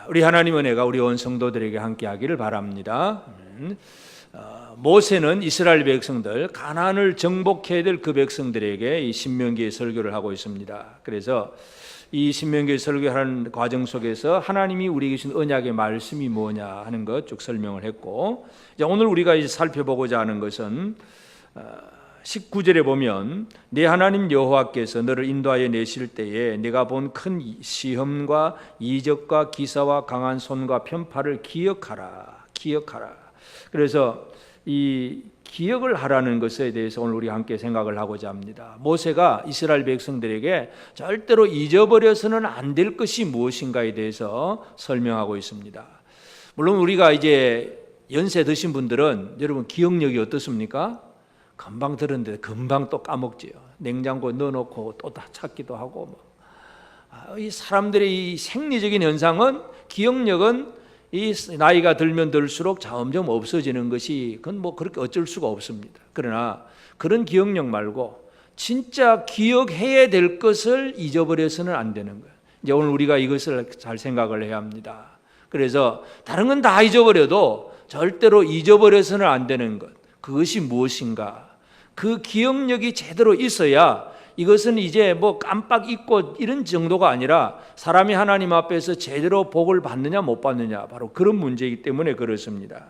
우리 하나님 은혜가 우리 온 성도들에게 함께하기를 바랍니다. 모세는 이스라엘 백성들, 가나안을 정복해야 될 그 백성들에게 이 신명기의 설교를 하고 있습니다. 그래서 이 신명기의 설교하는 과정 속에서 하나님이 우리에게 주신 언약의 말씀이 뭐냐 하는 것 쭉 설명을 했고, 이제 오늘 우리가 이제 살펴보고자 하는 것은 19절에 보면 내 하나님 여호와께서 너를 인도하여 내실 때에 내가 본 큰 시험과 이적과 기사와 강한 손과 편팔을 기억하라. 그래서 이 기억을 하라는 것에 대해서 오늘 우리 함께 생각을 하고자 합니다. 모세가 이스라엘 백성들에게 절대로 잊어버려서는 안 될 것이 무엇인가에 대해서 설명하고 있습니다. 물론 우리가 이제 연세 드신 분들은 여러분 기억력이 어떻습니까? 금방 들었는데 금방 또 까먹지요. 냉장고에 넣어놓고 또 다 찾기도 하고. 이 사람들의 이 생리적인 현상은, 기억력은 이 나이가 들면 들수록 점점 없어지는 것이, 그건 뭐 그렇게 어쩔 수가 없습니다. 그러나 그런 기억력 말고 진짜 기억해야 될 것을 잊어버려서는 안 되는 거예요. 이제 오늘 우리가 이것을 잘 생각을 해야 합니다. 그래서 다른 건 다 잊어버려도 절대로 잊어버려서는 안 되는 것, 그것이 무엇인가? 그 기억력이 제대로 있어야, 이것은 이제 뭐 깜빡 잊고 이런 정도가 아니라 사람이 하나님 앞에서 제대로 복을 받느냐 못 받느냐, 바로 그런 문제이기 때문에 그렇습니다.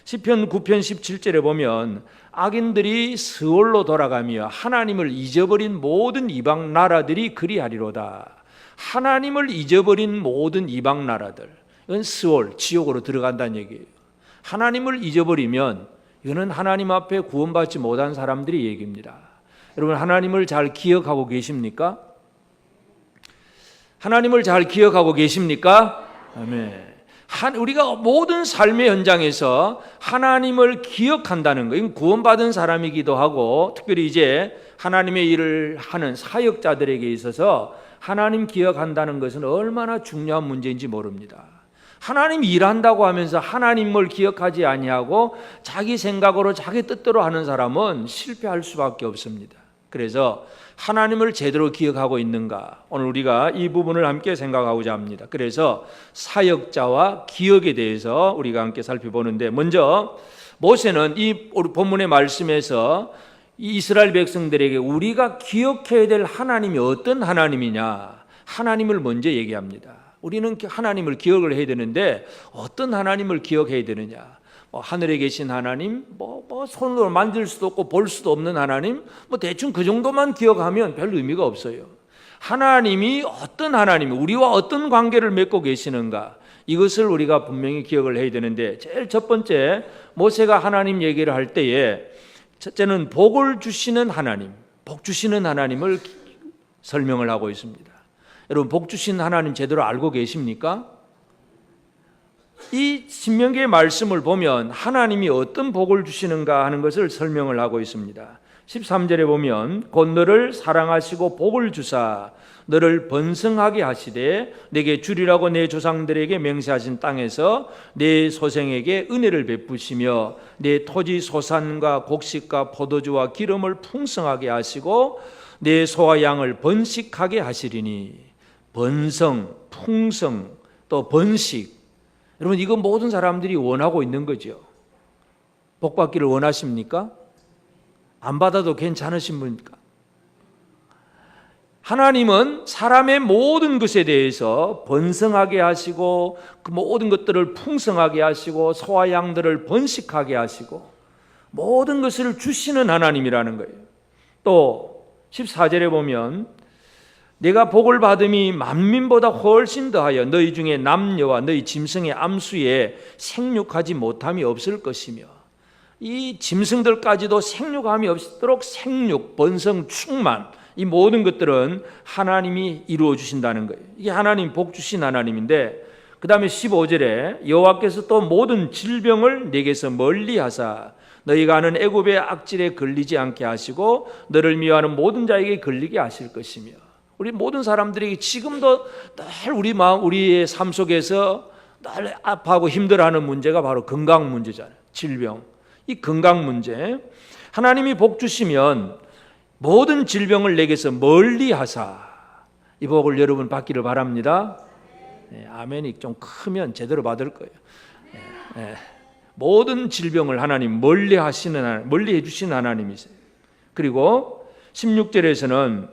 시편 9편 17절에 보면 악인들이 스올로 돌아가며 하나님을 잊어버린 모든 이방 나라들이 그리하리로다. 하나님을 잊어버린 모든 이방 나라들, 이건 스올, 지옥으로 들어간다는 얘기예요. 하나님을 잊어버리면 이거는 하나님 앞에 구원받지 못한 사람들의 얘기입니다. 여러분, 하나님을 잘 기억하고 계십니까? 하나님을 잘 기억하고 계십니까? 아멘. 우리가 모든 삶의 현장에서 하나님을 기억한다는 것, 이건 구원받은 사람이기도 하고, 특별히 이제 하나님의 일을 하는 사역자들에게 있어서 하나님 기억한다는 것은 얼마나 중요한 문제인지 모릅니다. 하나님 일한다고 하면서 하나님을 기억하지 아니하고 자기 생각으로 자기 뜻대로 하는 사람은 실패할 수밖에 없습니다. 그래서 하나님을 제대로 기억하고 있는가, 오늘 우리가 이 부분을 함께 생각하고자 합니다. 그래서 사역자와 기억에 대해서 우리가 함께 살펴보는데, 먼저 모세는 이 본문의 말씀에서 이 이스라엘 백성들에게 우리가 기억해야 될 하나님이 어떤 하나님이냐, 하나님을 먼저 얘기합니다. 우리는 하나님을 기억을 해야 되는데 어떤 하나님을 기억해야 되느냐? 하늘에 계신 하나님, 손으로 만질 수도 없고 볼 수도 없는 하나님, 대충 그 정도만 기억하면 별 의미가 없어요. 하나님이 어떤 하나님, 우리와 어떤 관계를 맺고 계시는가, 이것을 우리가 분명히 기억을 해야 되는데, 제일 첫 번째 모세가 하나님 얘기를 할 때에 첫째는 복을 주시는 하나님, 복 주시는 하나님을 설명을 하고 있습니다. 여러분, 복 주신 하나님 제대로 알고 계십니까? 이 신명기의 말씀을 보면 하나님이 어떤 복을 주시는가 하는 것을 설명을 하고 있습니다. 13절에 보면 곧 너를 사랑하시고 복을 주사 너를 번성하게 하시되 내게 주리라고 내 조상들에게 맹세하신 땅에서 내 소생에게 은혜를 베푸시며 내 토지 소산과 곡식과 포도주와 기름을 풍성하게 하시고 내 소와 양을 번식하게 하시리니. 번성, 풍성, 또 번식, 여러분 이거 모든 사람들이 원하고 있는 거죠. 복 받기를 원하십니까? 안 받아도 괜찮으신 분입니까? 하나님은 사람의 모든 것에 대해서 번성하게 하시고 그 모든 것들을 풍성하게 하시고 소와 양들을 번식하게 하시고 모든 것을 주시는 하나님이라는 거예요. 또 14절에 보면 내가 복을 받음이 만민보다 훨씬 더하여 너희 중에 남녀와 너희 짐승의 암수에 생육하지 못함이 없을 것이며, 이 짐승들까지도 생육함이 없도록 생육, 번성, 충만, 이 모든 것들은 하나님이 이루어 주신다는 거예요. 이게 하나님 복 주신 하나님인데, 그 다음에 15절에 여호와께서 또 모든 질병을 내게서 멀리 하사 너희가 아는 애굽의 악질에 걸리지 않게 하시고 너를 미워하는 모든 자에게 걸리게 하실 것이며, 우리 모든 사람들에게 지금도 늘 우리의 삶 속에서 늘 아파하고 힘들어하는 문제가 바로 건강 문제잖아요. 질병. 이 건강 문제, 하나님이 복 주시면 모든 질병을 내게서 멀리 하사, 이 복을 여러분 받기를 바랍니다. 아멘이 좀 크면 제대로 받을 거예요. 모든 질병을 하나님 멀리 해주시는 하나님이세요. 그리고 16절에서는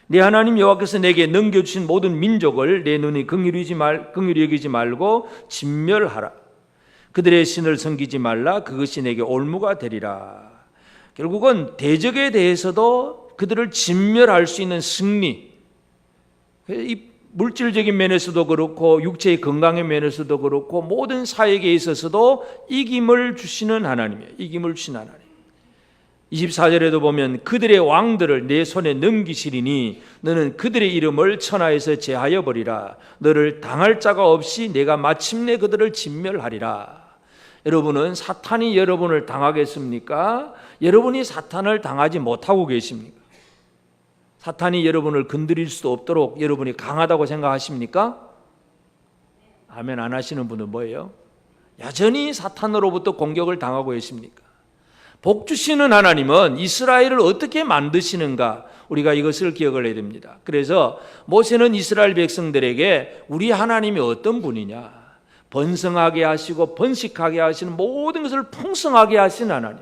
내 하나님 여호와께서 내게 넘겨주신 모든 민족을 내 눈이 긍휼히 여기지 말고 진멸하라. 그들의 신을 섬기지 말라. 그것이 내게 올무가 되리라. 결국은 대적에 대해서도 그들을 진멸할 수 있는 승리, 이 물질적인 면에서도 그렇고 육체의 건강의 면에서도 그렇고 모든 사역에 있어서도 이김을 주시는 하나님이에요. 이김을 주신 하나님. 24절에도 보면 그들의 왕들을 내 손에 넘기시리니 너는 그들의 이름을 천하에서 제하여 버리라. 너를 당할 자가 없이 내가 마침내 그들을 진멸하리라. 여러분은 사탄이 여러분을 당하겠습니까? 여러분이 사탄을 당하지 못하고 계십니까? 사탄이 여러분을 건드릴 수도 없도록 여러분이 강하다고 생각하십니까? 아멘 안 하시는 분은 뭐예요? 여전히 사탄으로부터 공격을 당하고 계십니까? 복 주시는 하나님은 이스라엘을 어떻게 만드시는가, 우리가 이것을 기억을 해야 됩니다. 그래서 모세는 이스라엘 백성들에게 우리 하나님이 어떤 분이냐, 번성하게 하시고 번식하게 하시는 모든 것을 풍성하게 하신 하나님,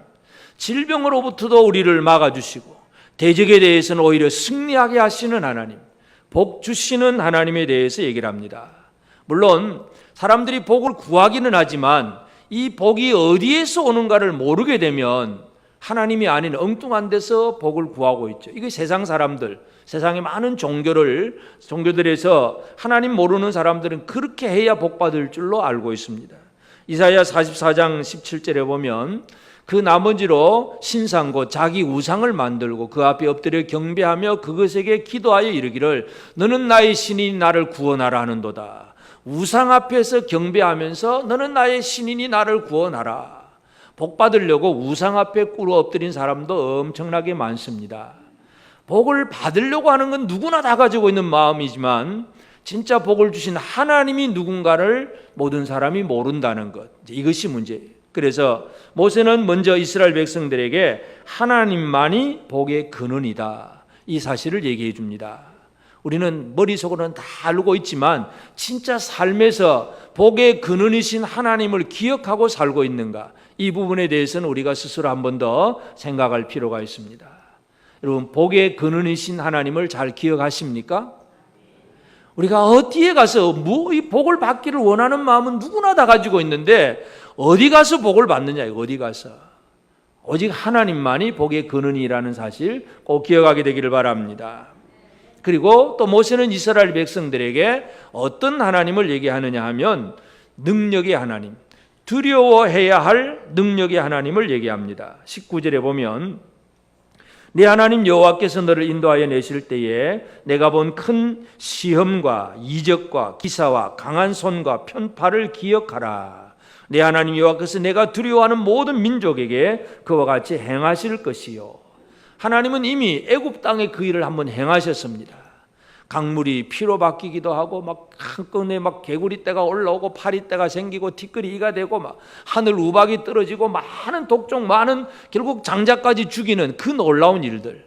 질병으로부터도 우리를 막아주시고 대적에 대해서는 오히려 승리하게 하시는 하나님, 복 주시는 하나님에 대해서 얘기를 합니다. 물론 사람들이 복을 구하기는 하지만 이 복이 어디에서 오는가를 모르게 되면 하나님이 아닌 엉뚱한 데서 복을 구하고 있죠. 이게 세상 사람들, 세상의 많은 종교들에서 하나님 모르는 사람들은 그렇게 해야 복 받을 줄로 알고 있습니다. 이사야 44장 17절에 보면 그 나머지로 신상 곧 자기 우상을 만들고 그 앞에 엎드려 경배하며 그것에게 기도하여 이르기를 너는 나의 신이 나를 구원하라 하는도다. 우상 앞에서 경배하면서 너는 나의 신이니 나를 구원하라. 복 받으려고 우상 앞에 꿇어 엎드린 사람도 엄청나게 많습니다. 복을 받으려고 하는 건 누구나 다 가지고 있는 마음이지만 진짜 복을 주신 하나님이 누군가를 모든 사람이 모른다는 것, 이것이 문제예요. 그래서 모세는 먼저 이스라엘 백성들에게 하나님만이 복의 근원이다, 이 사실을 얘기해 줍니다. 우리는 머릿속으로는 다 알고 있지만 진짜 삶에서 복의 근원이신 하나님을 기억하고 살고 있는가, 이 부분에 대해서는 우리가 스스로 한 번 더 생각할 필요가 있습니다. 여러분, 복의 근원이신 하나님을 잘 기억하십니까? 우리가 어디에 가서 이 복을 받기를 원하는 마음은 누구나 다 가지고 있는데 어디 가서 복을 받느냐, 어디 가서. 오직 하나님만이 복의 근원이라는 사실 꼭 기억하게 되기를 바랍니다. 그리고 또 모세는 이스라엘 백성들에게 어떤 하나님을 얘기하느냐 하면 능력의 하나님, 두려워해야 할 능력의 하나님을 얘기합니다. 19절에 보면 네 하나님 여호와께서 너를 인도하여 내실 때에 내가 본 큰 시험과 이적과 기사와 강한 손과 편팔을 기억하라. 내 하나님 여호와께서 내가 두려워하는 모든 민족에게 그와 같이 행하실 것이요. 하나님은 이미 애굽 땅에 그 일을 한번 행하셨습니다. 강물이 피로 바뀌기도 하고 막 한꺼번에 막 개구리떼가 올라오고 파리떼가 생기고 티끌이가 되고 막 하늘 우박이 떨어지고 많은 독종, 많은 결국 장자까지 죽이는 그 놀라운 일들,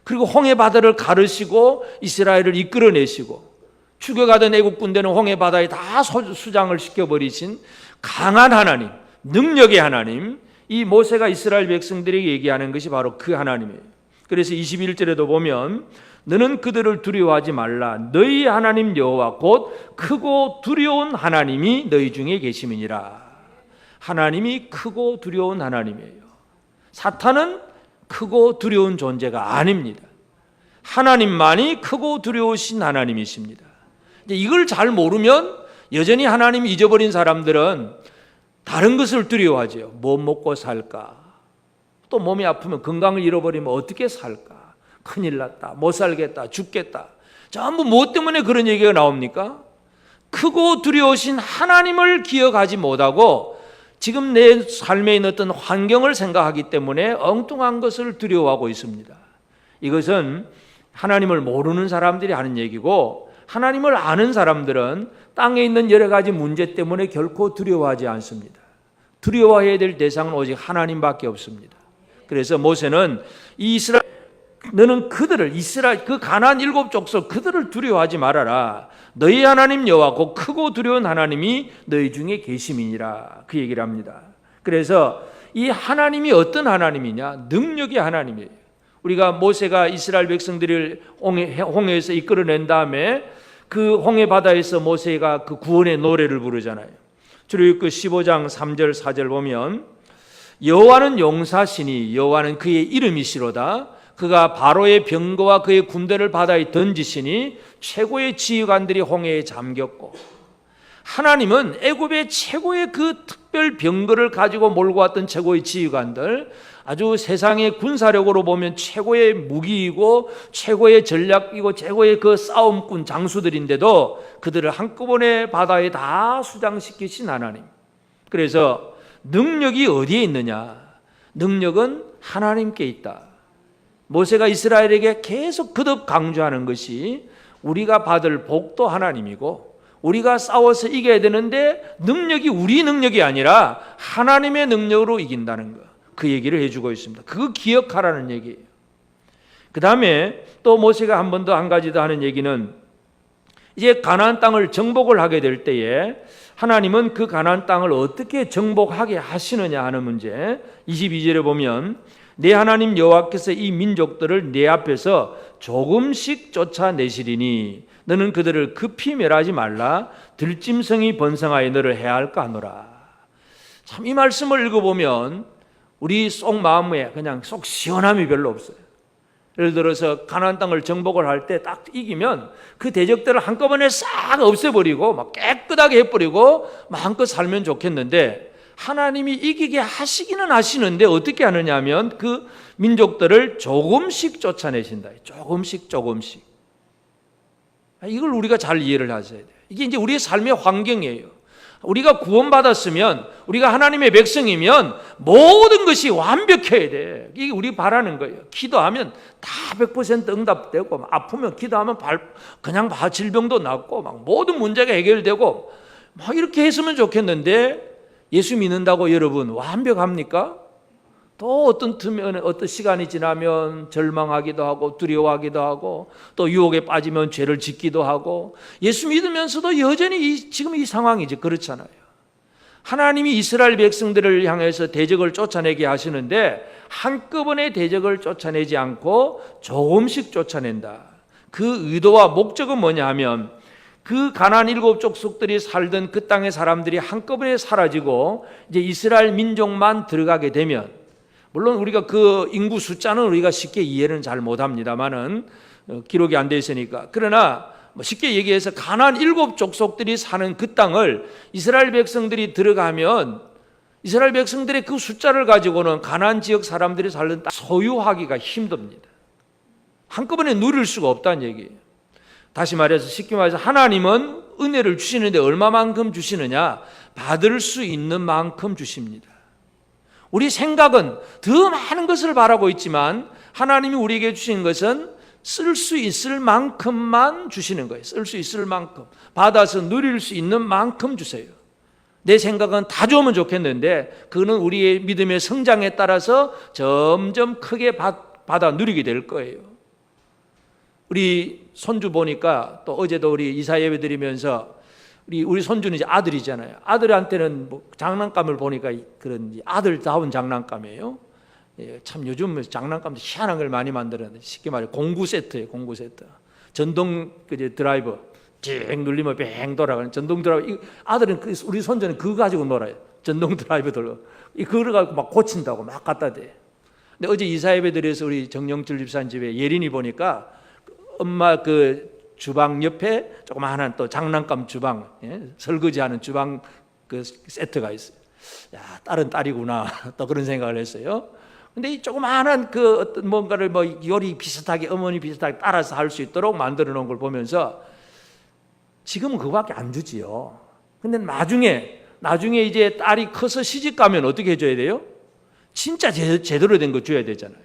그리고 홍해 바다를 가르시고 이스라엘을 이끌어내시고 죽여가던 애국 군대는 홍해 바다에 다 수장을 시켜버리신 강한 하나님, 능력의 하나님, 이 모세가 이스라엘 백성들에게 얘기하는 것이 바로 그 하나님이에요. 그래서 21절에도 보면 너는 그들을 두려워하지 말라. 너희 하나님 여호와 곧 크고 두려운 하나님이 너희 중에 계심이니라. 하나님이 크고 두려운 하나님이에요. 사탄은 크고 두려운 존재가 아닙니다. 하나님만이 크고 두려우신 하나님이십니다. 이걸 잘 모르면 여전히 하나님 잊어버린 사람들은 다른 것을 두려워하죠. 뭐 먹고 살까? 또 몸이 아프면, 건강을 잃어버리면 어떻게 살까? 큰일 났다, 못 살겠다, 죽겠다. 전부 무엇 때문에 그런 얘기가 나옵니까? 크고 두려우신 하나님을 기억하지 못하고 지금 내 삶에 있는 어떤 환경을 생각하기 때문에 엉뚱한 것을 두려워하고 있습니다. 이것은 하나님을 모르는 사람들이 하는 얘기고, 하나님을 아는 사람들은 땅에 있는 여러 가지 문제 때문에 결코 두려워하지 않습니다. 두려워해야 될 대상은 오직 하나님밖에 없습니다. 그래서 모세는 이 이스라엘 너는 그들을 이스라엘 그 가나안 7족속 그들을 두려워하지 말아라. 너희 하나님 여호와 곧 크고 두려운 하나님이 너희 중에 계심이니라. 그 얘기를 합니다. 그래서 이 하나님이 어떤 하나님이냐? 능력의 하나님이에요. 우리가 모세가 이스라엘 백성들을 홍해에서 이끌어낸 다음에 그 홍해 바다에서 모세가 그 구원의 노래를 부르잖아요. 출애굽기 15장 3절 4절 보면 여호와는 용사시니 여호와는 그의 이름이시로다. 그가 바로의 병거와 그의 군대를 바다에 던지시니 최고의 지휘관들이 홍해에 잠겼고, 하나님은 애굽의 최고의 그 특별 병거를 가지고 몰고 왔던 최고의 지휘관들, 아주 세상의 군사력으로 보면 최고의 무기이고 최고의 전략이고 최고의 그 싸움꾼 장수들인데도 그들을 한꺼번에 바다에 다 수장시키신 하나님. 그래서 능력이 어디에 있느냐? 능력은 하나님께 있다. 모세가 이스라엘에게 계속 거듭 강조하는 것이 우리가 받을 복도 하나님이고, 우리가 싸워서 이겨야 되는데 능력이 우리 능력이 아니라 하나님의 능력으로 이긴다는 거, 그 얘기를 해주고 있습니다. 그거 기억하라는 얘기예요. 그 다음에 또 모세가 한 번 더 한 가지 더 하는 얘기는, 이제 가나안 땅을 정복을 하게 될 때에 하나님은 그 가나안 땅을 어떻게 정복하게 하시느냐 하는 문제. 22절에 보면 내 하나님 여호와께서 이 민족들을 내 앞에서 조금씩 쫓아내시리니 너는 그들을 급히 멸하지 말라. 들짐승이 번성하여 너를 해할까 하노라. 참, 이 말씀을 읽어보면 우리 속 마음에 그냥 속 시원함이 별로 없어요. 예를 들어서 가나안 땅을 정복을 할 때 딱 이기면 그 대적들을 한꺼번에 싹 없애버리고 막 깨끗하게 해버리고 마음껏 살면 좋겠는데, 하나님이 이기게 하시기는 하시는데 어떻게 하느냐 하면 그 민족들을 조금씩 쫓아내신다. 조금씩. 이걸 우리가 잘 이해를 하셔야 돼요. 이게 이제 우리의 삶의 환경이에요. 우리가 구원받았으면, 우리가 하나님의 백성이면 모든 것이 완벽해야 돼. 이게 우리 바라는 거예요. 기도하면 다 100% 응답되고, 아프면 기도하면 그냥 질병도 낫고, 막 모든 문제가 해결되고, 막 이렇게 했으면 좋겠는데, 예수 믿는다고 여러분 완벽합니까? 또 어떤 시간이 지나면 절망하기도 하고 두려워하기도 하고 또 유혹에 빠지면 죄를 짓기도 하고, 예수 믿으면서도 여전히 지금 이 상황이지. 그렇잖아요. 하나님이 이스라엘 백성들을 향해서 대적을 쫓아내게 하시는데 한꺼번에 대적을 쫓아내지 않고 조금씩 쫓아낸다. 그 의도와 목적은 뭐냐 하면, 그 가나안 7족속들이 살던 그 땅의 사람들이 한꺼번에 사라지고 이제 이스라엘 민족만 들어가게 되면, 물론 우리가 그 인구 숫자는 우리가 쉽게 이해는 잘 못합니다만은 기록이 안 돼 있으니까, 그러나 쉽게 얘기해서 가나안 7족속들이 사는 그 땅을 이스라엘 백성들이 들어가면 이스라엘 백성들의 그 숫자를 가지고는 가나안 지역 사람들이 살던 땅 소유하기가 힘듭니다. 한꺼번에 누릴 수가 없다는 얘기예요. 다시 말해서 쉽게 말해서 하나님은 은혜를 주시는데 얼마만큼 주시느냐? 받을 수 있는 만큼 주십니다. 우리 생각은 더 많은 것을 바라고 있지만 하나님이 우리에게 주신 것은 쓸 수 있을 만큼만 주시는 거예요. 쓸 수 있을 만큼, 받아서 누릴 수 있는 만큼 주세요. 내 생각은 다 좋으면 좋겠는데 그거는 우리의 믿음의 성장에 따라서 점점 크게 받아 누리게 될 거예요. 우리 손주 보니까, 또 어제도 우리 이사 예배 드리면서 우리 손주는 이제 아들이잖아요. 아들한테는 뭐 장난감을 보니까 그런 아들다운 장난감이에요. 예, 참 요즘 장난감도 희한한 걸 많이 만들었는데, 쉽게 말해 공구 세트예요. 공구 세트. 전동 드라이버 쭉 눌리면 뱅 돌아가는 전동 드라이버. 아들은 우리 손주는 그거 가지고 놀아요. 전동 드라이버 돌고 그거 가지고 막 고친다고 막 갖다 대. 근데 어제 이사 예배 드려서 우리 정영철 집사님 집에 예린이 보니까 엄마 그 주방 옆에 조그마한 또 장난감 주방, 설거지하는 주방 그 세트가 있어요. 야, 딸은 딸이구나. 또 그런 생각을 했어요. 근데 이 조그마한 그 어떤 뭔가를 뭐 요리 비슷하게, 어머니 비슷하게 따라서 할 수 있도록 만들어 놓은 걸 보면서 지금은 그거밖에 안 주지요. 근데 나중에 이제 딸이 커서 시집 가면 어떻게 해줘야 돼요? 진짜 제대로 된 거 줘야 되잖아요.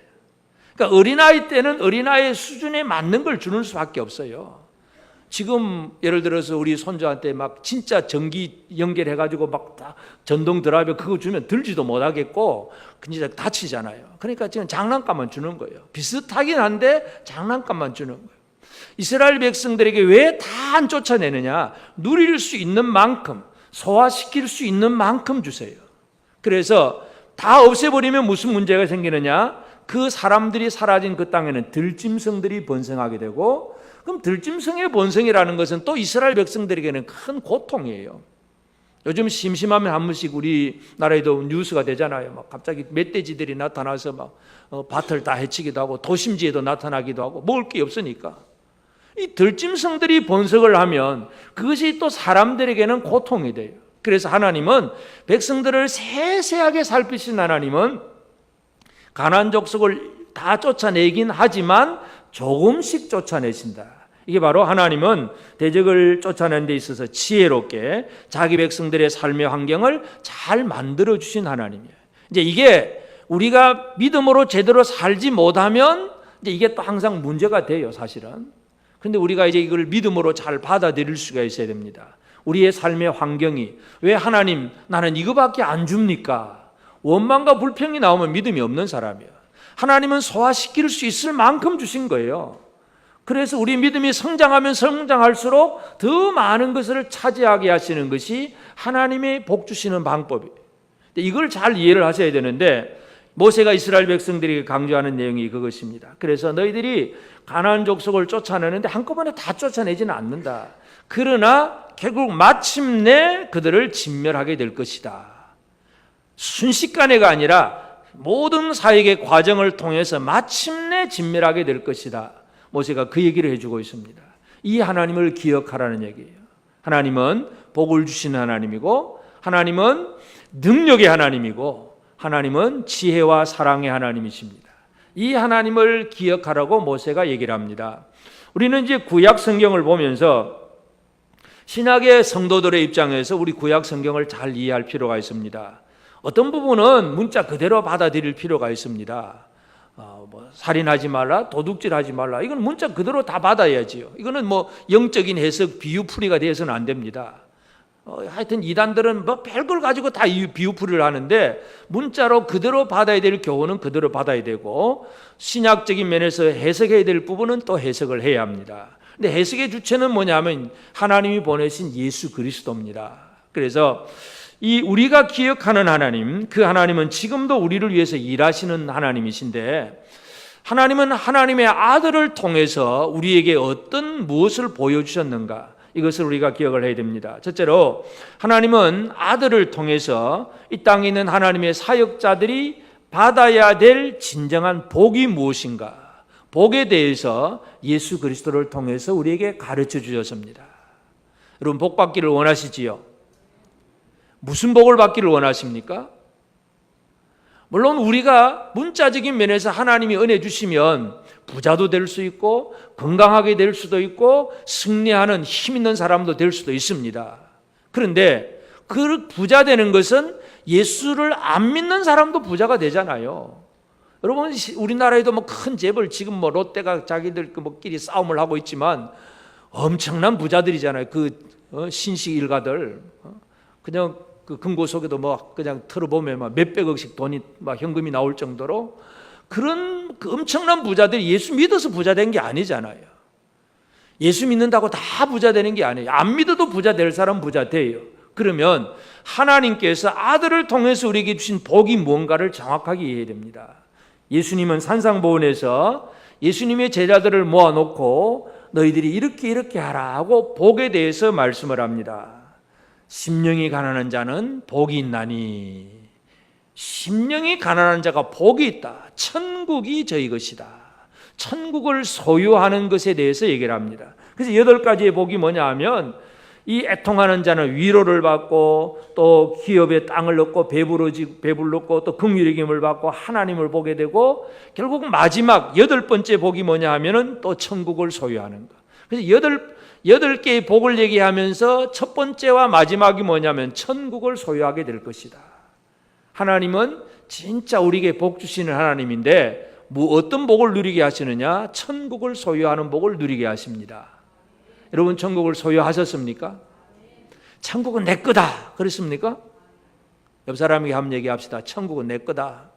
그러니까 어린아이 때는 어린아이의 수준에 맞는 걸 주는 수밖에 없어요. 지금 예를 들어서 우리 손주한테 막 진짜 전기 연결해가지고 막 다 전동 드라이버 그거 주면 들지도 못하겠고 진짜 다치잖아요. 그러니까 지금 장난감만 주는 거예요. 비슷하긴 한데 장난감만 주는 거예요. 이스라엘 백성들에게 왜 다 안 쫓아내느냐? 누릴 수 있는 만큼, 소화시킬 수 있는 만큼 주세요. 그래서 다 없애버리면 무슨 문제가 생기느냐? 그 사람들이 사라진 그 땅에는 들짐승들이 번성하게 되고, 그럼 들짐승의 번성이라는 것은 또 이스라엘 백성들에게는 큰 고통이에요. 요즘 심심하면 한 번씩 우리나라에도 뉴스가 되잖아요. 막 갑자기 멧돼지들이 나타나서 막 밭을 다 해치기도 하고 도심지에도 나타나기도 하고 먹을 게 없으니까. 이 들짐승들이 번성을 하면 그것이 또 사람들에게는 고통이 돼요. 그래서 하나님은 백성들을 세세하게 살피신 하나님은 가나안 족속을 다 쫓아내긴 하지만 조금씩 쫓아내신다. 이게 바로 하나님은 대적을 쫓아내는 데 있어서 지혜롭게 자기 백성들의 삶의 환경을 잘 만들어 주신 하나님이에요. 이제 이게 우리가 믿음으로 제대로 살지 못하면 이제 이게 또 항상 문제가 돼요, 사실은. 그런데 우리가 이제 이걸 믿음으로 잘 받아들일 수가 있어야 됩니다. 우리의 삶의 환경이 왜 하나님 나는 이거밖에 안 줍니까? 원망과 불평이 나오면 믿음이 없는 사람이에요. 하나님은 소화시킬 수 있을 만큼 주신 거예요. 그래서 우리 믿음이 성장하면 성장할수록 더 많은 것을 차지하게 하시는 것이 하나님의 복 주시는 방법이에요. 이걸 잘 이해를 하셔야 되는데 모세가 이스라엘 백성들에게 강조하는 내용이 그것입니다. 그래서 너희들이 가나안 족속을 쫓아내는데 한꺼번에 다 쫓아내지는 않는다. 그러나 결국 마침내 그들을 진멸하게 될 것이다. 순식간에가 아니라 모든 사역의 과정을 통해서 마침내 진멸하게 될 것이다. 모세가 그 얘기를 해주고 있습니다. 이 하나님을 기억하라는 얘기예요. 하나님은 복을 주시는 하나님이고 하나님은 능력의 하나님이고 하나님은 지혜와 사랑의 하나님이십니다. 이 하나님을 기억하라고 모세가 얘기를 합니다. 우리는 이제 구약 성경을 보면서 신약의 성도들의 입장에서 우리 구약 성경을 잘 이해할 필요가 있습니다. 어떤 부분은 문자 그대로 받아들일 필요가 있습니다. 살인하지 말라, 도둑질하지 말라. 이건 문자 그대로 다 받아야지요. 이거는 영적인 해석, 비유풀이가 되어서는 안 됩니다. 하여튼 이단들은 별걸 가지고 다 비유풀이를 하는데 문자로 그대로 받아야 될 교훈은 그대로 받아야 되고 신약적인 면에서 해석해야 될 부분은 또 해석을 해야 합니다. 근데 해석의 주체는 뭐냐면 하나님이 보내신 예수 그리스도입니다. 그래서 이 우리가 기억하는 하나님, 그 하나님은 지금도 우리를 위해서 일하시는 하나님이신데 하나님은 하나님의 아들을 통해서 우리에게 어떤 무엇을 보여주셨는가 이것을 우리가 기억을 해야 됩니다. 첫째로 하나님은 아들을 통해서 이 땅에 있는 하나님의 사역자들이 받아야 될 진정한 복이 무엇인가 복에 대해서 예수 그리스도를 통해서 우리에게 가르쳐 주셨습니다. 여러분 복 받기를 원하시지요? 무슨 복을 받기를 원하십니까? 물론 우리가 문자적인 면에서 하나님이 은혜 주시면 부자도 될 수 있고 건강하게 될 수도 있고 승리하는 힘 있는 사람도 될 수도 있습니다. 그런데 그 부자 되는 것은 예수를 안 믿는 사람도 부자가 되잖아요. 여러분 우리나라에도 큰 재벌 지금 롯데가 자기들 끼리 싸움을 하고 있지만 엄청난 부자들이잖아요. 신식 일가들 그냥 그 금고 속에도 그냥 털어보면 몇백억씩 돈이 현금이 나올 정도로 그런 엄청난 부자들이 예수 믿어서 부자 된 게 아니잖아요. 예수 믿는다고 다 부자 되는 게 아니에요. 안 믿어도 부자 될 사람 부자 돼요. 그러면 하나님께서 아들을 통해서 우리에게 주신 복이 뭔가를 정확하게 이해해야 됩니다. 예수님은 산상보훈에서 예수님의 제자들을 모아놓고 너희들이 이렇게 하라 하고 복에 대해서 말씀을 합니다. 심령이 가난한 자는 복이 있나니 심령이 가난한 자가 복이 있다. 천국이 저희 것이다. 천국을 소유하는 것에 대해서 얘기를 합니다. 그래서 8가지의 복이 뭐냐 하면 이 애통하는 자는 위로를 받고 또 기업에 땅을 얻고 배불렀고 또 긍휼의 힘을 받고 하나님을 보게 되고 결국 마지막 8번째 복이 뭐냐 하면은 또 천국을 소유하는 것. 그래서 8개의 복을 얘기하면서 첫 번째와 마지막이 뭐냐면 천국을 소유하게 될 것이다. 하나님은 진짜 우리에게 복 주시는 하나님인데 어떤 복을 누리게 하시느냐? 천국을 소유하는 복을 누리게 하십니다. 여러분 천국을 소유하셨습니까? 천국은 내 거다 그랬습니까? 옆 사람에게 한번 얘기합시다. 천국은 내 거다.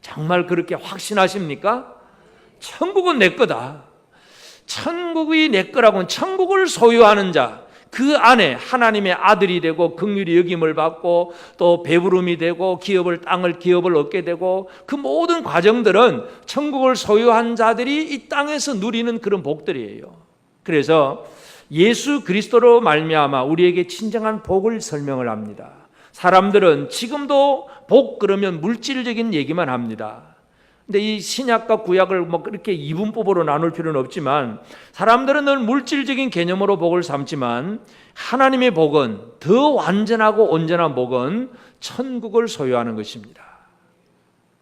정말 그렇게 확신하십니까? 천국은 내 거다. 천국이 내 거라고는 천국을 소유하는 자, 그 안에 하나님의 아들이 되고 긍휼히 여김을 받고 또 배부름이 되고 기업을 얻게 되고 그 모든 과정들은 천국을 소유한 자들이 이 땅에서 누리는 그런 복들이에요. 그래서 예수 그리스도로 말미암아 우리에게 진정한 복을 설명을 합니다. 사람들은 지금도 복 그러면 물질적인 얘기만 합니다. 근데 이 신약과 구약을 뭐 그렇게 이분법으로 나눌 필요는 없지만 사람들은 늘 물질적인 개념으로 복을 삼지만 하나님의 복은 더 완전하고 온전한 복은 천국을 소유하는 것입니다.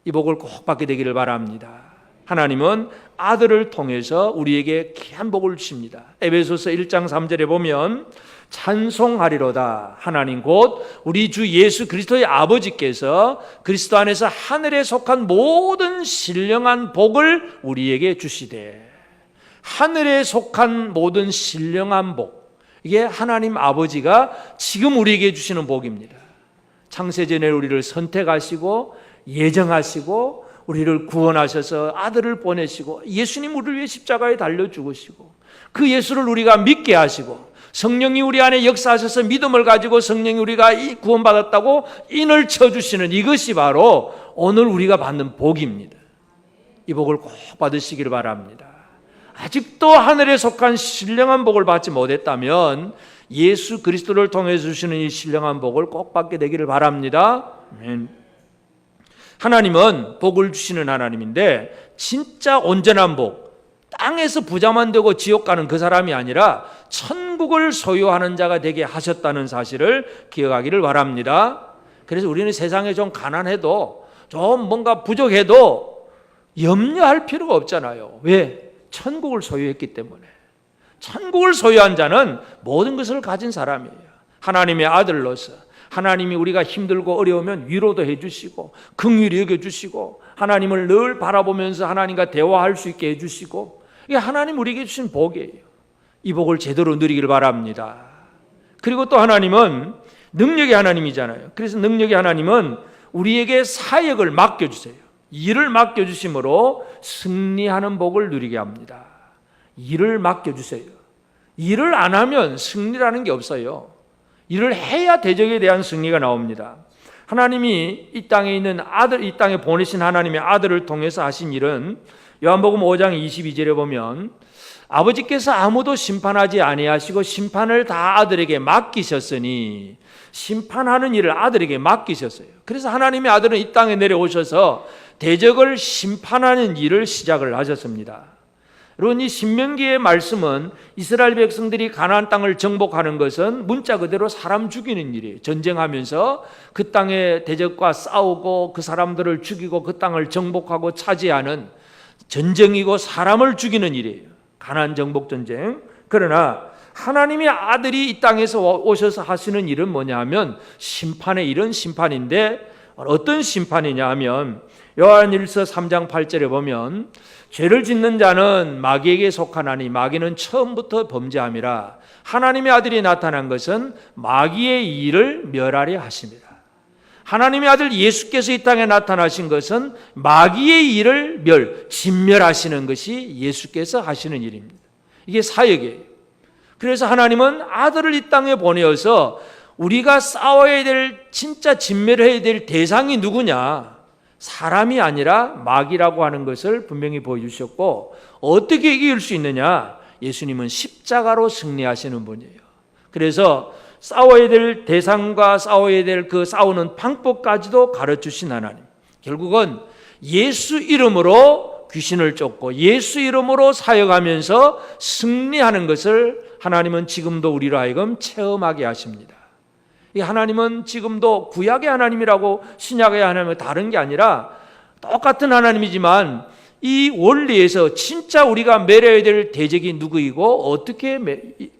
이 복을 꼭 받게 되기를 바랍니다. 하나님은 아들을 통해서 우리에게 귀한 복을 주십니다. 에베소서 1장 3절에 보면 찬송하리로다. 하나님 곧 우리 주 예수 그리스도의 아버지께서 그리스도 안에서 하늘에 속한 모든 신령한 복을 우리에게 주시되. 하늘에 속한 모든 신령한 복, 이게 하나님 아버지가 지금 우리에게 주시는 복입니다. 창세전에 우리를 선택하시고 예정하시고 우리를 구원하셔서 아들을 보내시고 예수님 우리를 위해 십자가에 달려 죽으시고 그 예수를 우리가 믿게 하시고 성령이 우리 안에 역사하셔서 믿음을 가지고 성령이 우리가 구원받았다고 인을 쳐주시는 이것이 바로 오늘 우리가 받는 복입니다. 이 복을 꼭 받으시기를 바랍니다. 아직도 하늘에 속한 신령한 복을 받지 못했다면 예수 그리스도를 통해서 주시는 이 신령한 복을 꼭 받게 되기를 바랍니다. 아멘. 하나님은 복을 주시는 하나님인데 진짜 온전한 복, 땅에서 부자만 되고 지옥 가는 그 사람이 아니라 천국을 소유하는 자가 되게 하셨다는 사실을 기억하기를 바랍니다. 그래서 우리는 세상에 좀 가난해도 좀 뭔가 부족해도 염려할 필요가 없잖아요. 왜? 천국을 소유했기 때문에. 천국을 소유한 자는 모든 것을 가진 사람이에요. 하나님의 아들로서 하나님이 우리가 힘들고 어려우면 위로도 해주시고 긍휼히 여겨주시고 하나님을 늘 바라보면서 하나님과 대화할 수 있게 해주시고 이게 하나님 우리에게 주신 복이에요. 이 복을 제대로 누리기를 바랍니다. 그리고 또 하나님은 능력의 하나님이잖아요. 그래서 능력의 하나님은 우리에게 사역을 맡겨주세요. 일을 맡겨주심으로 승리하는 복을 누리게 합니다. 일을 맡겨주세요. 일을 안 하면 승리라는 게 없어요. 일을 해야 대적에 대한 승리가 나옵니다. 하나님이 이 땅에 있는 아들, 이 땅에 보내신 하나님의 아들을 통해서 하신 일은 요한복음 5장 22절에 보면 아버지께서 아무도 심판하지 아니하시고 심판을 다 아들에게 맡기셨으니 심판하는 일을 아들에게 맡기셨어요. 그래서 하나님의 아들은 이 땅에 내려오셔서 대적을 심판하는 일을 시작을 하셨습니다. 여러분, 이 신명기의 말씀은 이스라엘 백성들이 가나안 땅을 정복하는 것은 문자 그대로 사람 죽이는 일이에요. 전쟁하면서 그 땅의 대적과 싸우고 그 사람들을 죽이고 그 땅을 정복하고 차지하는 전쟁이고 사람을 죽이는 일이에요. 가나안 정복 전쟁. 그러나 하나님의 아들이 이 땅에서 오셔서 하시는 일은 뭐냐 하면 심판의 일은 심판인데 어떤 심판이냐 하면 요한일서 3장 8절에 보면 죄를 짓는 자는 마귀에게 속하나니 마귀는 처음부터 범죄함이라. 하나님의 아들이 나타난 것은 마귀의 일을 멸하려 하십니다. 하나님의 아들 예수께서 이 땅에 나타나신 것은 마귀의 일을 진멸하시는 것이 예수께서 하시는 일입니다. 이게 사역이에요. 그래서 하나님은 아들을 이 땅에 보내어서 우리가 싸워야 될, 진짜 진멸해야 될 대상이 누구냐? 사람이 아니라 마귀라고 하는 것을 분명히 보여주셨고, 어떻게 이길 수 있느냐? 예수님은 십자가로 승리하시는 분이에요. 그래서 싸워야 될 대상과 싸워야 될 그 싸우는 방법까지도 가르치신 하나님. 결국은 예수 이름으로 귀신을 쫓고 예수 이름으로 사역하면서 승리하는 것을 하나님은 지금도 우리로 하여금 체험하게 하십니다. 이 하나님은 지금도 구약의 하나님이라고 신약의 하나님은 다른 게 아니라 똑같은 하나님이지만 이 원리에서 진짜 우리가 매려야 될 대적이 누구이고 어떻게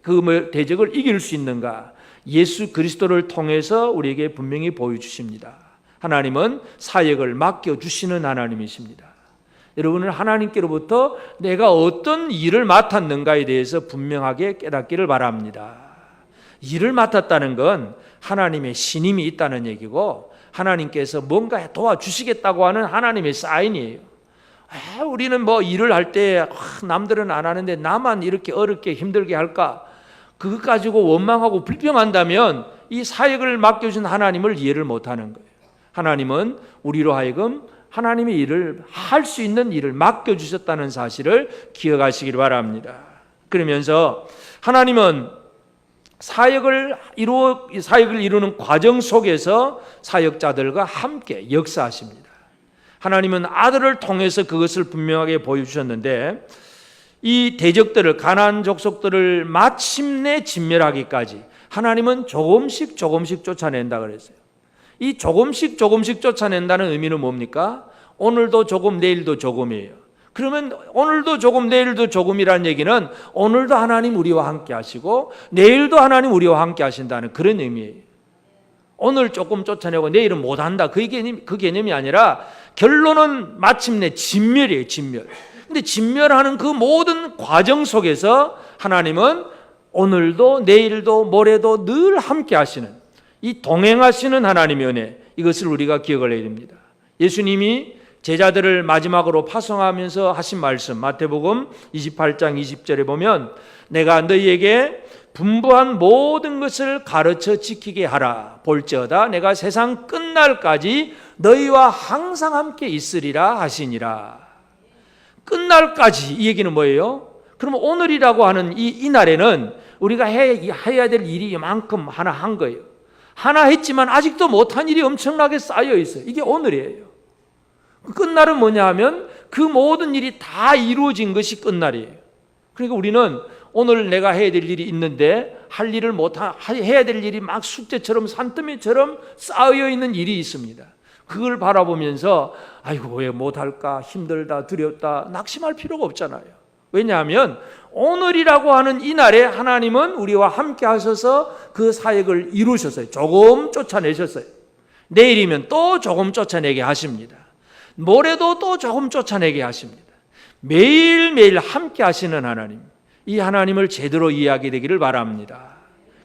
그 대적을 이길 수 있는가, 예수 그리스도를 통해서 우리에게 분명히 보여주십니다. 하나님은 사역을 맡겨주시는 하나님이십니다. 여러분은 하나님께로부터 내가 어떤 일을 맡았는가에 대해서 분명하게 깨닫기를 바랍니다. 일을 맡았다는 건 하나님의 신임이 있다는 얘기고 하나님께서 뭔가 도와주시겠다고 하는 하나님의 사인이에요. 우리는 뭐 일을 할 때 남들은 안 하는데 나만 이렇게 어렵게 힘들게 할까? 그것 가지고 원망하고 불평한다면 이 사역을 맡겨준 하나님을 이해를 못하는 거예요. 하나님은 우리로 하여금 하나님의 일을 할 수 있는 일을 맡겨주셨다는 사실을 기억하시길 바랍니다. 그러면서 하나님은 사역을 이루는 과정 속에서 사역자들과 함께 역사하십니다. 하나님은 아들을 통해서 그것을 분명하게 보여주셨는데 이 대적들을 가나안 족속들을 마침내 진멸하기까지 하나님은 조금씩 쫓아낸다 그랬어요. 이 조금씩 쫓아낸다는 의미는 뭡니까? 오늘도 조금 내일도 조금이에요. 그러면 오늘도 조금 내일도 조금이라는 얘기는 오늘도 하나님 우리와 함께 하시고 내일도 하나님 우리와 함께 하신다는 그런 의미예요. 오늘 조금 쫓아내고 내일은 못한다 그 개념이 아니라 결론은 마침내 진멸이에요. 진멸. 근데 진멸하는 그 모든 과정 속에서 하나님은 오늘도 내일도 모레도 늘 함께 하시는 이 동행하시는 하나님의 은혜, 이것을 우리가 기억을 해야 됩니다. 예수님이 제자들을 마지막으로 파송하면서 하신 말씀 마태복음 28장 20절에 보면 내가 너희에게 분부한 모든 것을 가르쳐 지키게 하라. 볼지어다 내가 세상 끝날까지 너희와 항상 함께 있으리라 하시니라. 끝날까지, 이 얘기는 뭐예요? 그러면 오늘이라고 하는 이 날에는 우리가 해야 될 일이 이만큼 하나 한 거예요. 하나 했지만 아직도 못한 일이 엄청나게 쌓여 있어요. 이게 오늘이에요. 끝날은 뭐냐 하면 그 모든 일이 다 이루어진 것이 끝날이에요. 그러니까 우리는 오늘 내가 해야 될 일이 있는데 할 일을 해야 될 일이 막 숙제처럼 산더미처럼 쌓여 있는 일이 있습니다. 그걸 바라보면서 아이고 왜 못할까, 힘들다, 두렵다 낙심할 필요가 없잖아요. 왜냐하면 오늘이라고 하는 이 날에 하나님은 우리와 함께 하셔서 그 사역을 이루셨어요. 조금 쫓아내셨어요. 내일이면 또 조금 쫓아내게 하십니다. 모레도 또 조금 쫓아내게 하십니다. 매일매일 함께 하시는 하나님, 이 하나님을 제대로 이해하게 되기를 바랍니다.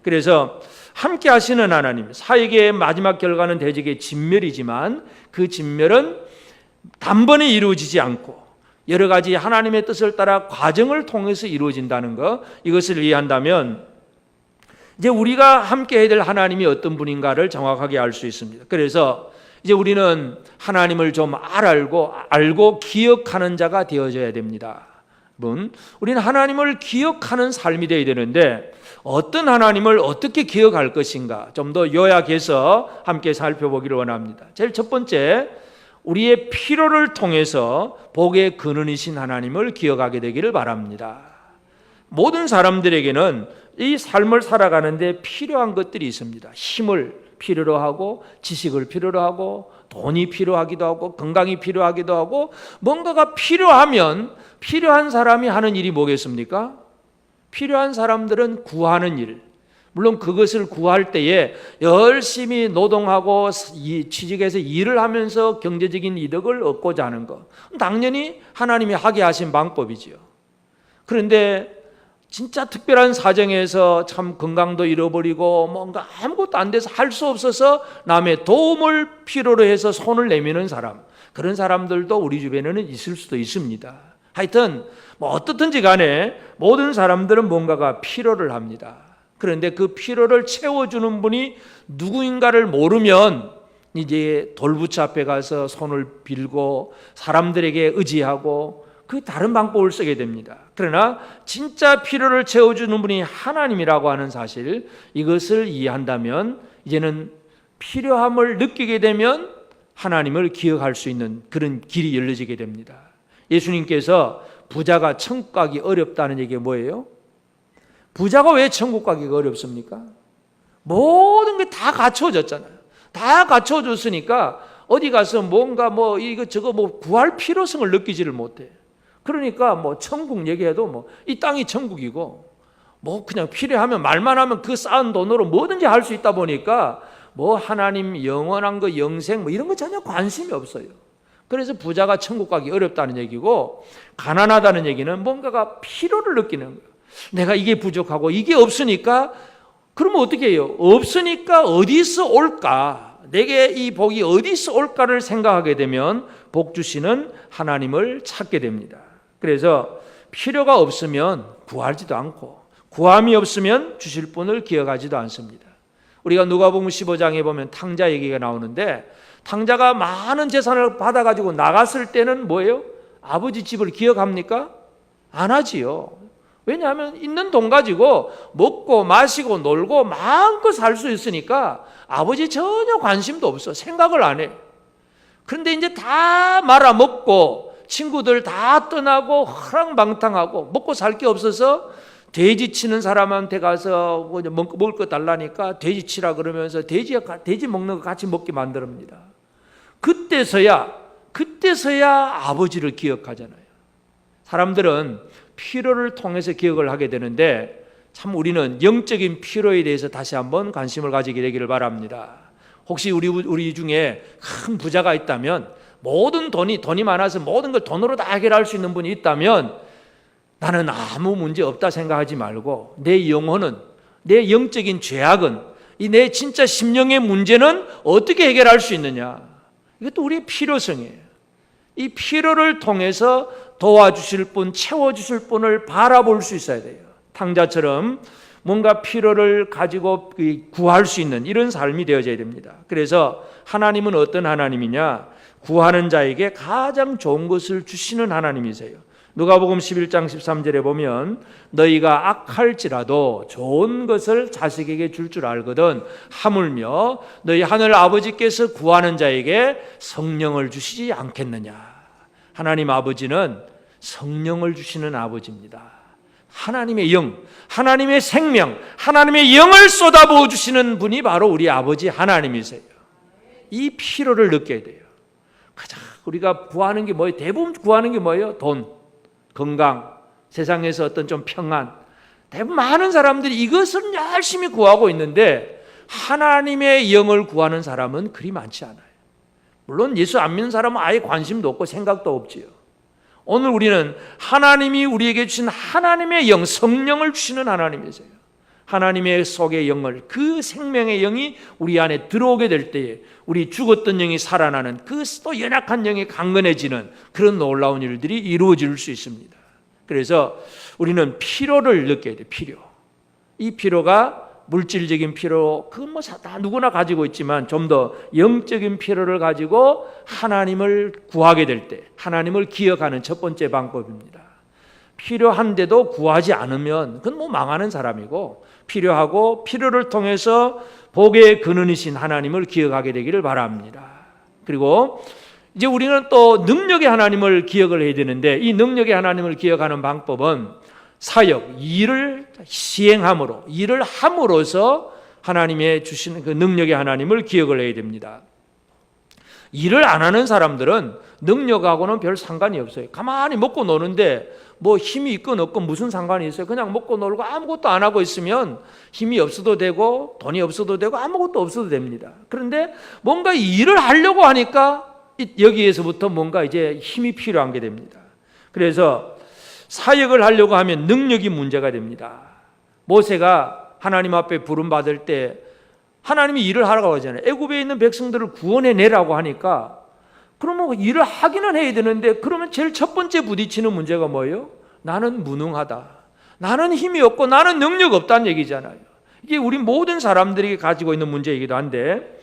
그래서 함께 하시는 하나님, 사역의 마지막 결과는 대적의 진멸이지만 그 진멸은 단번에 이루어지지 않고 여러 가지 하나님의 뜻을 따라 과정을 통해서 이루어진다는 것, 이것을 이해한다면 이제 우리가 함께 해야 될 하나님이 어떤 분인가를 정확하게 알 수 있습니다. 그래서 이제 우리는 하나님을 좀 알고 기억하는 자가 되어져야 됩니다. 우리는 하나님을 기억하는 삶이 되어야 되는데 어떤 하나님을 어떻게 기억할 것인가 좀 더 요약해서 함께 살펴보기를 원합니다. 제일 첫 번째, 우리의 필요를 통해서 복의 근원이신 하나님을 기억하게 되기를 바랍니다. 모든 사람들에게는 이 삶을 살아가는데 필요한 것들이 있습니다. 힘을 필요로 하고 지식을 필요로 하고 돈이 필요하기도 하고 건강이 필요하기도 하고 뭔가가 필요하면 필요한 사람이 하는 일이 뭐겠습니까? 필요한 사람들은 구하는 일, 물론 그것을 구할 때에 열심히 노동하고 취직해서 일을 하면서 경제적인 이득을 얻고자 하는 것, 당연히 하나님이 하게 하신 방법이지요. 그런데 진짜 특별한 사정에서 참 건강도 잃어버리고 뭔가 아무것도 안 돼서 할 수 없어서 남의 도움을 필요로 해서 손을 내미는 사람, 그런 사람들도 우리 주변에는 있을 수도 있습니다. 하여튼 뭐 어떻든지 간에 모든 사람들은 뭔가가 필요를 합니다. 그런데 그 필요를 채워주는 분이 누구인가를 모르면 이제 돌부처 앞에 가서 손을 빌고 사람들에게 의지하고 그 다른 방법을 쓰게 됩니다. 그러나 진짜 필요를 채워주는 분이 하나님이라고 하는 사실, 이것을 이해한다면 이제는 필요함을 느끼게 되면 하나님을 기억할 수 있는 그런 길이 열려지게 됩니다. 예수님께서 부자가 천국 가기 어렵다는 얘기가 뭐예요? 부자가 왜 천국 가기가 어렵습니까? 모든 게 다 갖춰졌잖아요. 다 갖춰졌으니까 어디 가서 뭔가 이거 저거 구할 필요성을 느끼지를 못해. 그러니까 천국 얘기해도 이 땅이 천국이고 그냥 필요하면 말만 하면 그 쌓은 돈으로 뭐든지 할 수 있다 보니까 하나님 영원한 거 영생 이런 거 전혀 관심이 없어요. 그래서 부자가 천국 가기 어렵다는 얘기고, 가난하다는 얘기는 뭔가가 필요를 느끼는 거예요. 내가 이게 부족하고 이게 없으니까, 그러면 어떻게 해요? 없으니까 어디서 올까? 내게 이 복이 어디서 올까를 생각하게 되면 복 주시는 하나님을 찾게 됩니다. 그래서 필요가 없으면 구하지도 않고, 구함이 없으면 주실 분을 기억하지도 않습니다. 우리가 누가복음 15장에 보면 탕자 얘기가 나오는데, 탕자가 많은 재산을 받아가지고 나갔을 때는 뭐예요? 아버지 집을 기억합니까? 안 하지요. 왜냐하면 있는 돈 가지고 먹고 마시고 놀고 마음껏 살 수 있으니까 아버지 전혀 관심도 없어. 생각을 안 해. 그런데 이제 다 말아먹고 친구들 다 떠나고 허랑방탕하고 먹고 살 게 없어서 돼지 치는 사람한테 가서 먹을 거 달라니까 돼지 치라 그러면서 돼지 먹는 거 같이 먹게 만듭니다. 그때서야 아버지를 기억하잖아요. 사람들은 필요를 통해서 기억을 하게 되는데, 참 우리는 영적인 필요에 대해서 다시 한번 관심을 가지게 되기를 바랍니다. 혹시 우리 중에 큰 부자가 있다면, 모든 돈이 많아서 모든 걸 돈으로 다 해결할 수 있는 분이 있다면, 나는 아무 문제 없다 생각하지 말고, 내 영혼은, 내 영적인 죄악은, 내 진짜 심령의 문제는 어떻게 해결할 수 있느냐. 이것도 우리의 필요성이에요. 이 필요를 통해서 도와주실 분, 채워주실 분을 바라볼 수 있어야 돼요. 탕자처럼 뭔가 필요를 가지고 구할 수 있는 이런 삶이 되어져야 됩니다. 그래서 하나님은 어떤 하나님이냐? 구하는 자에게 가장 좋은 것을 주시는 하나님이세요. 누가복음 11장 13절에 보면, 너희가 악할지라도 좋은 것을 자식에게 줄 줄 알거든 하물며 너희 하늘 아버지께서 구하는 자에게 성령을 주시지 않겠느냐. 하나님 아버지는 성령을 주시는 아버지입니다. 하나님의 영, 하나님의 생명, 하나님의 영을 쏟아부어 주시는 분이 바로 우리 아버지 하나님이세요. 이 필요를 느껴야 돼요. 가장 우리가 구하는 게 뭐예요? 대부분 구하는 게 뭐예요? 돈, 건강, 세상에서 어떤 좀 평안. 대부분 많은 사람들이 이것을 열심히 구하고 있는데, 하나님의 영을 구하는 사람은 그리 많지 않아요. 물론 예수 안 믿는 사람은 아예 관심도 없고 생각도 없지요. 오늘 우리는 하나님이 우리에게 주신 하나님의 영, 성령을 주시는 하나님이세요. 하나님의 속의 영을, 그 생명의 영이 우리 안에 들어오게 될 때에 우리 죽었던 영이 살아나는, 그 또 연약한 영이 강건해지는 그런 놀라운 일들이 이루어질 수 있습니다. 그래서 우리는 필요를 느껴야 돼요. 필요. 이 필요가 물질적인 필요, 그건 다 누구나 가지고 있지만 좀 더 영적인 필요를 가지고 하나님을 구하게 될 때, 하나님을 기억하는 첫 번째 방법입니다. 필요한데도 구하지 않으면 그건 망하는 사람이고, 필요하고 필요를 통해서 복의 근원이신 하나님을 기억하게 되기를 바랍니다. 그리고 이제 우리는 또 능력의 하나님을 기억을 해야 되는데, 이 능력의 하나님을 기억하는 방법은 사역, 일을 시행함으로, 일을 함으로써 하나님의 주시는 그 능력의 하나님을 기억을 해야 됩니다. 일을 안 하는 사람들은 능력하고는 별 상관이 없어요. 가만히 먹고 노는데 뭐 힘이 있건 없건 무슨 상관이 있어요? 그냥 먹고 놀고 아무것도 안 하고 있으면 힘이 없어도 되고 돈이 없어도 되고 아무것도 없어도 됩니다. 그런데 뭔가 일을 하려고 하니까 여기에서부터 뭔가 이제 힘이 필요한 게 됩니다. 그래서 사역을 하려고 하면 능력이 문제가 됩니다. 모세가 하나님 앞에 부름받을 때 하나님이 일을 하라고 하잖아요. 애굽에 있는 백성들을 구원해내라고 하니까, 그러면 일을 하기는 해야 되는데, 그러면 제일 첫 번째 부딪히는 문제가 뭐예요? 나는 무능하다, 나는 힘이 없고 나는 능력 없다는 얘기잖아요. 이게 우리 모든 사람들이 가지고 있는 문제이기도 한데,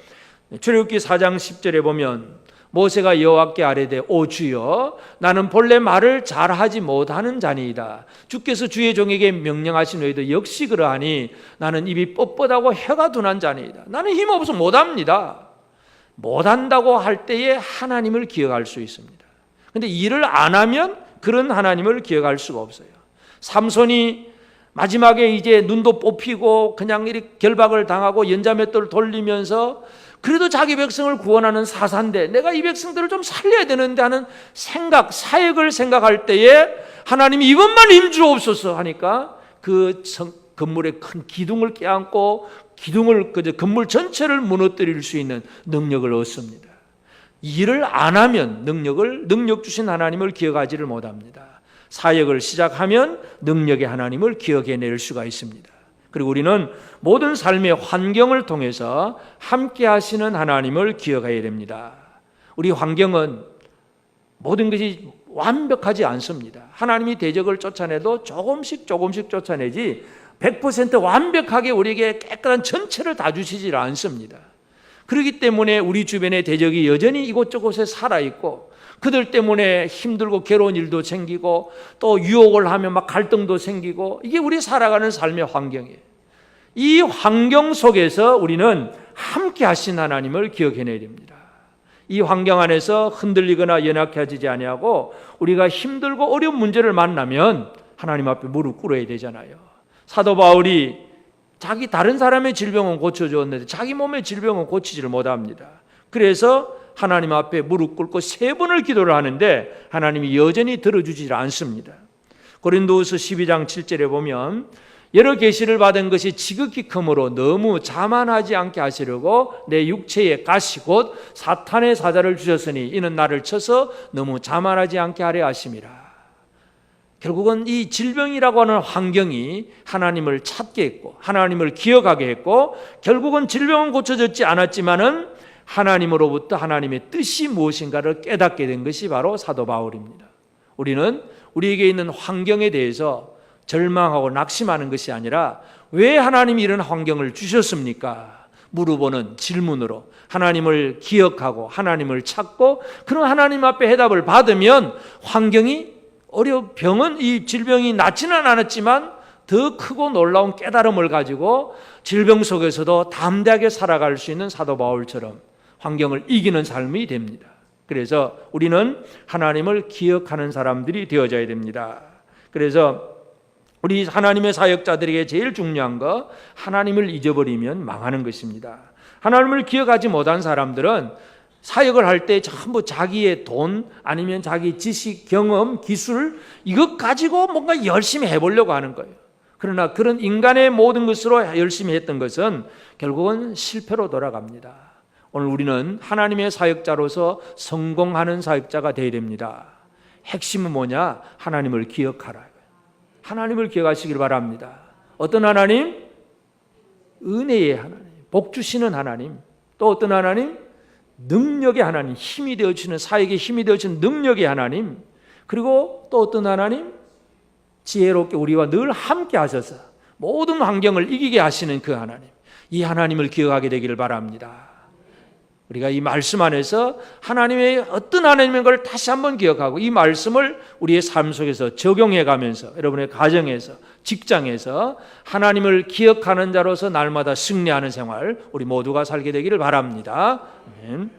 출애굽기 4장 10절에 보면 모세가 여호와께 아뢰되, 오 주여, 나는 본래 말을 잘하지 못하는 자니이다. 주께서 주의 종에게 명령하신 외에도 역시 그러하니 나는 입이 뻣뻣하고 혀가 둔한 자니이다. 나는 힘 없어 못합니다. 못한다고 할 때에 하나님을 기억할 수 있습니다. 그런데 일을 안 하면 그런 하나님을 기억할 수가 없어요. 삼손이 마지막에 이제 눈도 뽑히고 그냥 이렇게 결박을 당하고 연자맷돌을 돌리면서 그래도 자기 백성을 구원하는 사사인데 내가 이 백성들을 좀 살려야 되는데 하는 생각, 사역을 생각할 때에 하나님이 이것만 힘주옵소서 하니까 그 건물의 큰 기둥을 깨안고 건물 전체를 무너뜨릴 수 있는 능력을 얻습니다. 일을 안 하면 능력 주신 하나님을 기억하지를 못합니다. 사역을 시작하면 능력의 하나님을 기억해낼 수가 있습니다. 그리고 우리는 모든 삶의 환경을 통해서 함께 하시는 하나님을 기억해야 됩니다. 우리 환경은 모든 것이 완벽하지 않습니다. 하나님이 대적을 쫓아내도 조금씩 쫓아내지 100% 완벽하게 우리에게 깨끗한 전체를 다 주시질 않습니다. 그렇기 때문에 우리 주변의 대적이 여전히 이곳저곳에 살아있고 그들 때문에 힘들고 괴로운 일도 생기고 또 유혹을 하면 막 갈등도 생기고 이게 우리 살아가는 삶의 환경이에요. 이 환경 속에서 우리는 함께 하신 하나님을 기억해내야 됩니다. 이 환경 안에서 흔들리거나 연약해지지 아니하고 우리가 힘들고 어려운 문제를 만나면 하나님 앞에 무릎 꿇어야 되잖아요. 사도 바울이 자기 다른 사람의 질병은 고쳐주었는데 자기 몸의 질병은 고치지를 못합니다. 그래서 하나님 앞에 무릎 꿇고 3번을 기도를 하는데 하나님이 여전히 들어주지 않습니다. 고린도후서 12장 7절에 보면 여러 계시를 받은 것이 지극히 크므로 너무 자만하지 않게 하시려고 내 육체에 가시 곧 사탄의 사자를 주셨으니 이는 나를 쳐서 너무 자만하지 않게 하려 하심이라. 결국은 이 질병이라고 하는 환경이 하나님을 찾게 했고 하나님을 기억하게 했고 결국은 질병은 고쳐졌지 않았지만은 하나님으로부터 하나님의 뜻이 무엇인가를 깨닫게 된 것이 바로 사도 바울입니다. 우리는 우리에게 있는 환경에 대해서 절망하고 낙심하는 것이 아니라 왜 하나님이 이런 환경을 주셨습니까? 물어보는 질문으로 하나님을 기억하고 하나님을 찾고 그런 하나님 앞에 해답을 받으면 환경이 병은 이 질병이 낫지는 않았지만 더 크고 놀라운 깨달음을 가지고 질병 속에서도 담대하게 살아갈 수 있는 사도 바울처럼 환경을 이기는 삶이 됩니다. 그래서 우리는 하나님을 기억하는 사람들이 되어져야 됩니다. 그래서 우리 하나님의 사역자들에게 제일 중요한 거 하나님을 잊어버리면 망하는 것입니다. 하나님을 기억하지 못한 사람들은 사역을 할 때 전부 자기의 돈 아니면 자기 지식, 경험, 기술 이것 가지고 뭔가 열심히 해보려고 하는 거예요. 그러나 그런 인간의 모든 것으로 열심히 했던 것은 결국은 실패로 돌아갑니다. 오늘 우리는 하나님의 사역자로서 성공하는 사역자가 되어야 됩니다. 핵심은 뭐냐? 하나님을 기억하라. 하나님을 기억하시길 바랍니다. 어떤 하나님? 은혜의 하나님, 복 주시는 하나님. 또 어떤 하나님? 능력의 하나님, 힘이 되어주시는 사역에 힘이 되어주시는 능력의 하나님. 그리고 또 어떤 하나님? 지혜롭게 우리와 늘 함께 하셔서 모든 환경을 이기게 하시는 그 하나님. 이 하나님을 기억하게 되기를 바랍니다. 우리가 이 말씀 안에서 하나님의 어떤 하나님인 걸 다시 한번 기억하고 이 말씀을 우리의 삶 속에서 적용해 가면서 여러분의 가정에서 직장에서 하나님을 기억하는 자로서 날마다 승리하는 생활 우리 모두가 살게 되기를 바랍니다. 아멘.